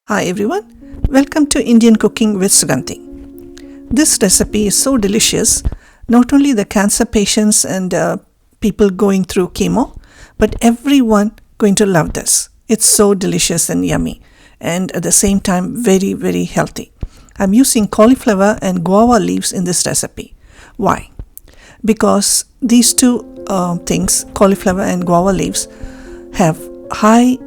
Hi everyone, welcome to Indian Cooking with Suganthi. This recipe is so delicious, not only the cancer patients and people going through chemo, but everyone going to love this. It's so delicious and yummy and at the same time very, very healthy. I'm using cauliflower and guava leaves in this recipe. Why? Because these two things, cauliflower and guava leaves, have high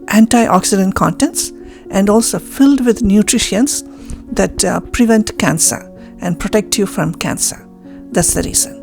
antioxidant contents and also filled with nutrients that prevent cancer and protect you from cancer. That's the reason.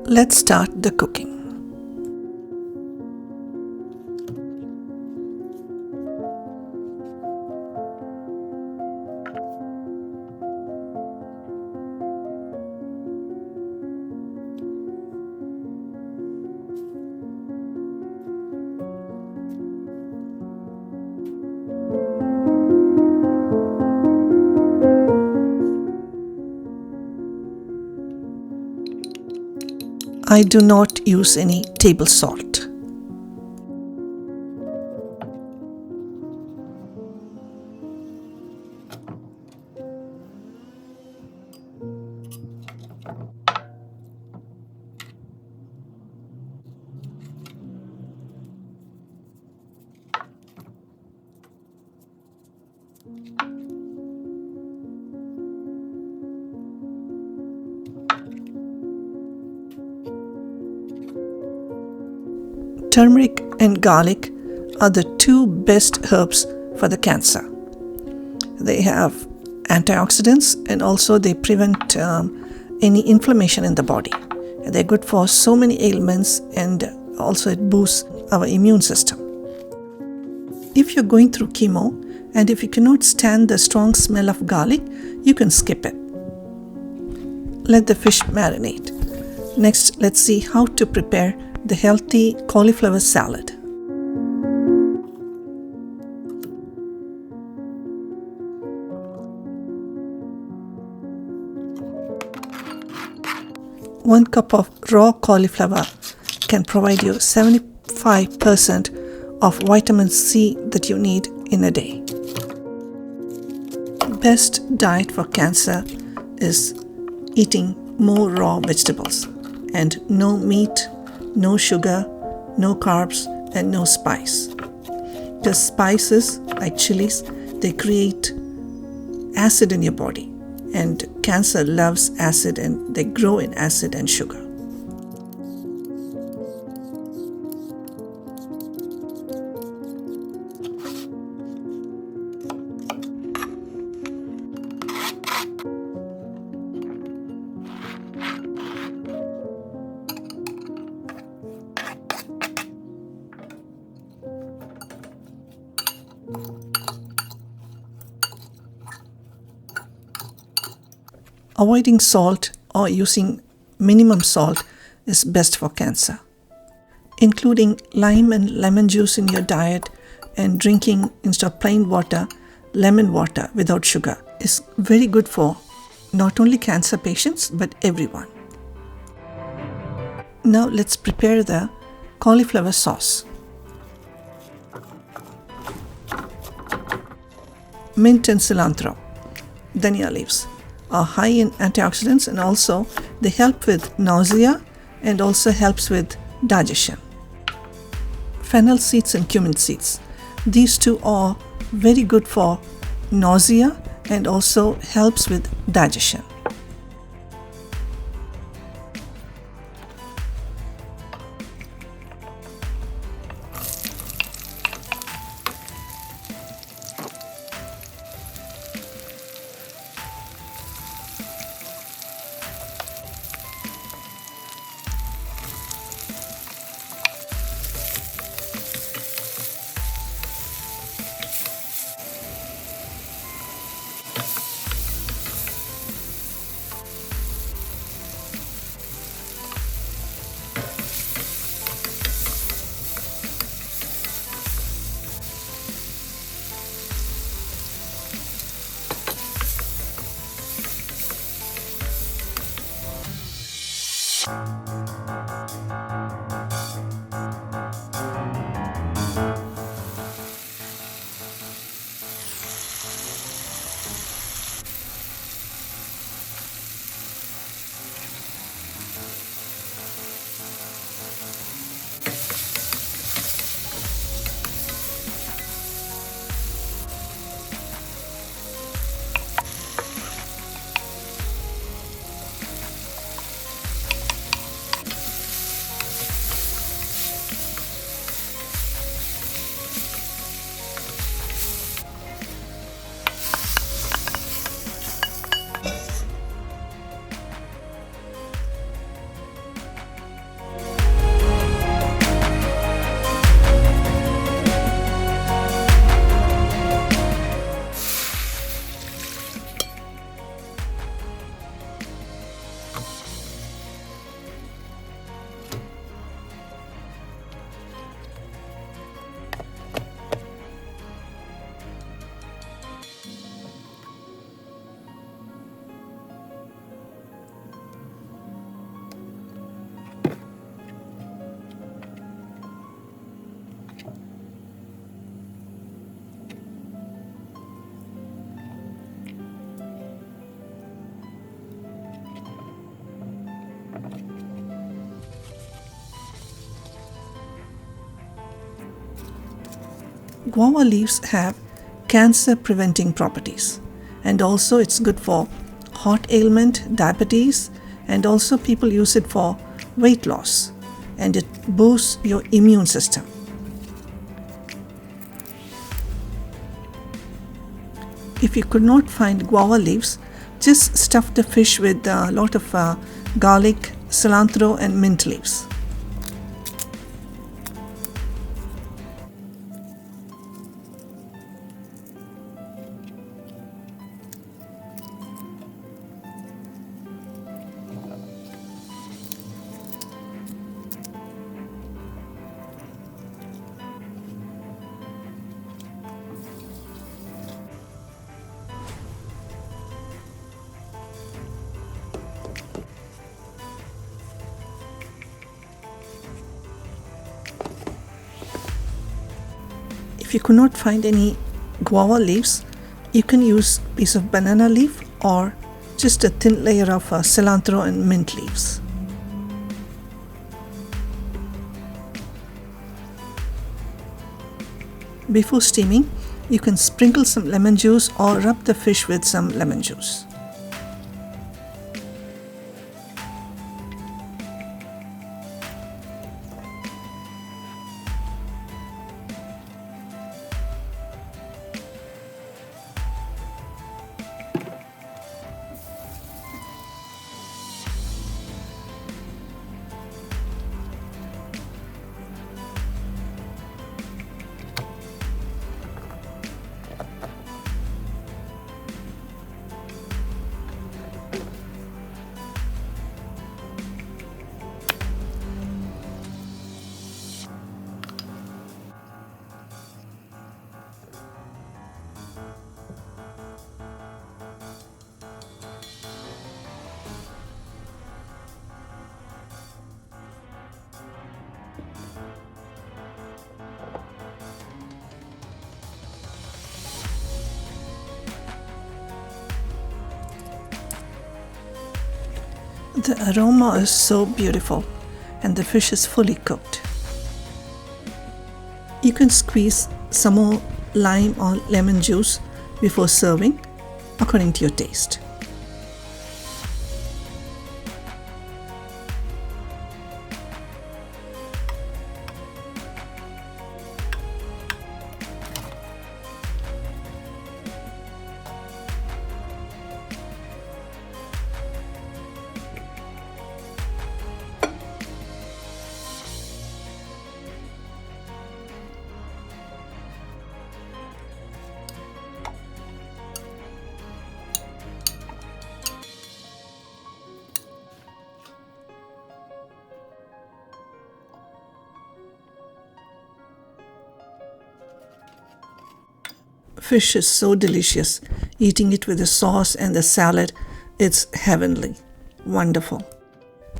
Let's start the cooking. I do not use any table salt. Turmeric and garlic are the two best herbs for the cancer. They have antioxidants and also they prevent any inflammation in the body. They're good for so many ailments and also it boosts our immune system. If you're going through chemo and if you cannot stand the strong smell of garlic, you can skip it. Let the fish marinate. Next, let's see how to prepare the healthy cauliflower salad. One cup of raw cauliflower can provide you 75% of vitamin C that you need in a day. Best diet for cancer is eating more raw vegetables and no meat, no sugar, no carbs, and no spice. Because spices, like chilies, they create acid in your body. And cancer loves acid and they grow in acid and sugar. Avoiding salt or using minimum salt is best for cancer. Including lime and lemon juice in your diet and drinking instead of plain water, lemon water without sugar is very good for not only cancer patients but everyone. Now let's prepare the cauliflower sauce. Mint and cilantro, dhania leaves are high in antioxidants and also they help with nausea and also helps with digestion. Fennel seeds and cumin seeds. These two are very good for nausea and also helps with digestion. Guava leaves have cancer-preventing properties, and also it's good for heart ailment, diabetes, and also people use it for weight loss, and it boosts your immune system. If you could not find guava leaves, just stuff the fish with a lot of garlic, cilantro, and mint leaves. If you could not find any guava leaves, you can use a piece of banana leaf or just a thin layer of cilantro and mint leaves. Before steaming, you can sprinkle some lemon juice or rub the fish with some lemon juice. The aroma is so beautiful and the fish is fully cooked. You can squeeze some more lime or lemon juice before serving according to your taste. Fish is so delicious. Eating it with the sauce and the salad, it's heavenly. Wonderful.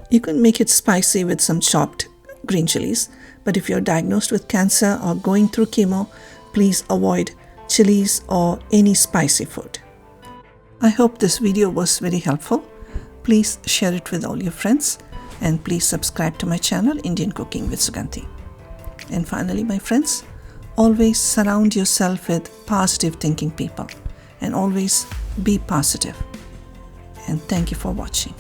You can make it spicy with some chopped green chilies, but if you're diagnosed with cancer or going through chemo, please avoid chilies or any spicy food. I hope this video was very helpful. Please share it with all your friends, and please subscribe to my channel, Indian Cooking with Suganthi. And finally, my friends, always surround yourself with positive thinking people and always be positive. And thank you for watching.